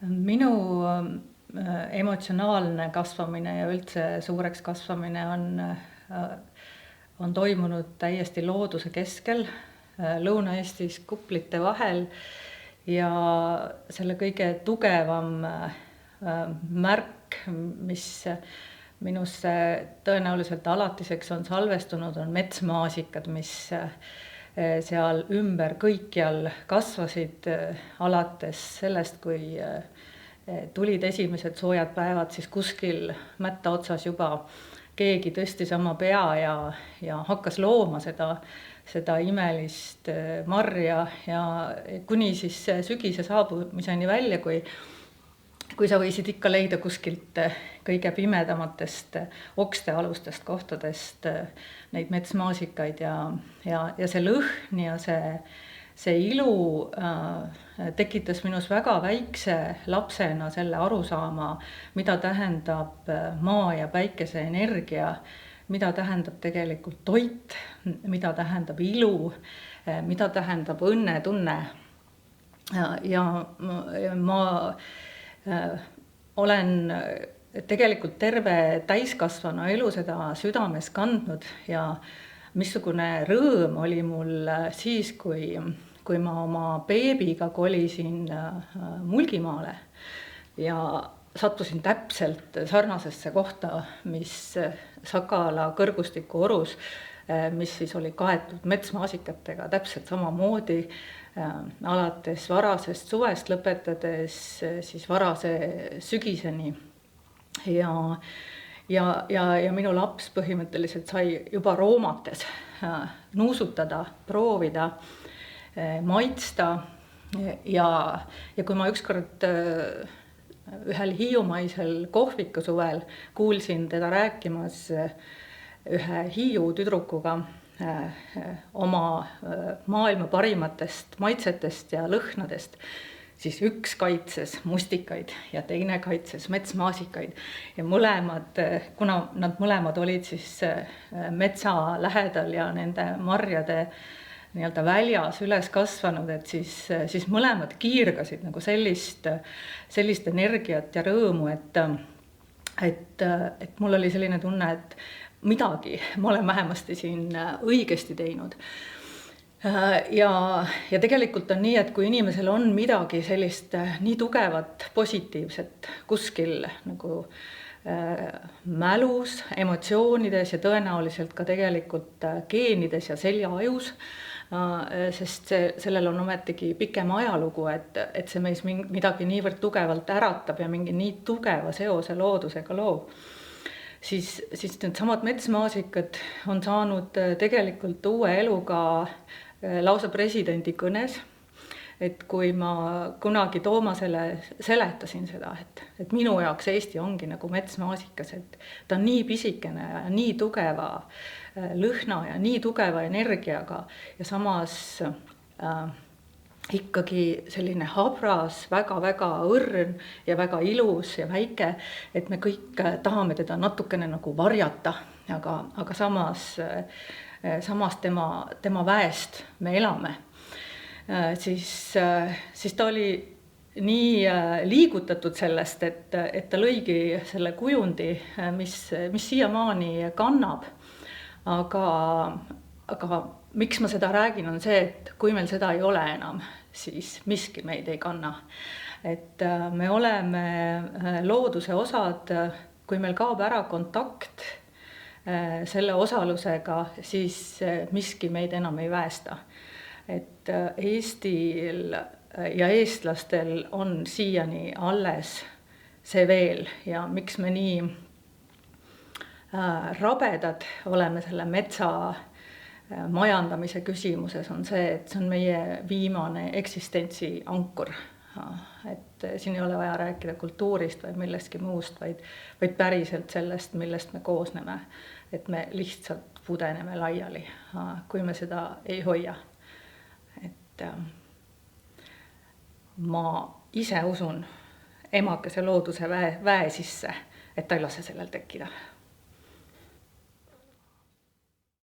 Minu emotsionaalne kasvamine ja üldse suureks kasvamine on toimunud täiesti looduse keskel, Lõuna-Eestis kuplite vahel, ja selle kõige tugevam märk, mis minusse tõenäoliselt alatiseks on salvestunud, on metsmaasikad, mis seal ümber kõikjal kasvasid, alates sellest, kui tulid esimesed soojad päevad, siis kuskil mätta otsas juba keegi tõstis oma pea ja hakkas looma seda imelist marja, ja kuni siis sügise saabumiseni välja, kui sa võisid ikka leida kuskilt kõige pimedamatest okstealustest kohtadest neid metsmaasikaid, ja see lõhn ja see ilu tekitas minus väga väikse lapsena selle arusaama, mida tähendab maa ja päikese energia, mida tähendab tegelikult toit, mida tähendab ilu, mida tähendab õnnetunne. Ja ma olen tegelikult terve täiskasvanu elu seda südames kandnud, ja missugune rõõm oli mul siis, kui ma oma beebiga kolisin Mulgimaale ja sattusin täpselt sarnasesse kohta, mis Sakala kõrgustiku orus, mis siis oli kaetud metsmaasikatega täpselt samamoodi, alates varasest suvest lõpetades siis varase sügiseni. Ja minu laps põhimõtteliselt sai juba roomates nuusutada, proovida, maitsta, ja kui ma ükskord ühel hiiumaisel kohvikusuvel kuulsin teda rääkimas ühe Hiiu tüdrukuga oma maailma parimatest maitsetest ja lõhnadest, siis üks kaitses mustikaid ja teine kaitses metsmaasikaid, ja mõlemad, kuna nad mõlemad olid siis metsa lähedal ja nende marjade nii-öelda väljas üles kasvanud, et siis mõlemad kiirgasid nagu sellist energiat ja rõõmu, et mul oli selline tunne, et midagi ma olen vähemasti siin õigesti teinud. Ja tegelikult on nii, et kui inimesel on midagi sellist nii tugevat positiivset kuskil nagu mälus, emotsioonides ja tõenäoliselt ka tegelikult geenides ja seljaajus, sest sellel on ometigi pikem ajalugu, et see meis midagi niivõrd tugevalt äratab ja mingi nii tugeva seose loodusega loob, siis need samad metsmaasikad on saanud tegelikult uue eluga lausa presidendi kõnes. Et kui ma kunagi Toomasele seletasin seda, et minu jaoks Eesti ongi nagu metsmaasikas, et ta on nii pisikene ja nii tugeva lõhna ja nii tugeva energiaga, ja samas ikkagi selline habras, väga-väga õrn ja väga ilus ja väike, et me kõik tahame teda natukene nagu varjata, aga samas tema väest me elame. Siis ta oli nii liigutatud sellest, et ta lõigi selle kujundi, mis siiamaani kannab. Aga miks ma seda räägin, on see, et kui meil seda ei ole enam, siis miski meid ei kanna. Et me oleme looduse osad, kui meil kaob ära kontakt selle osalusega, siis miski meid enam ei väesta. Et Eestil ja eestlastel on siiani alles see veel, ja miks me nii rabedad oleme selle metsa majandamise küsimuses, on see, et see on meie viimane eksistentsi ankur. Et siin ei ole vaja rääkida kultuurist või millestki muust, vaid päriselt sellest, millest me koosneme, et me lihtsalt pudeneme laiali, kui me seda ei hoia. Ma ise usun emakese looduse väe sisse, et ta ei lase sellel tekkida.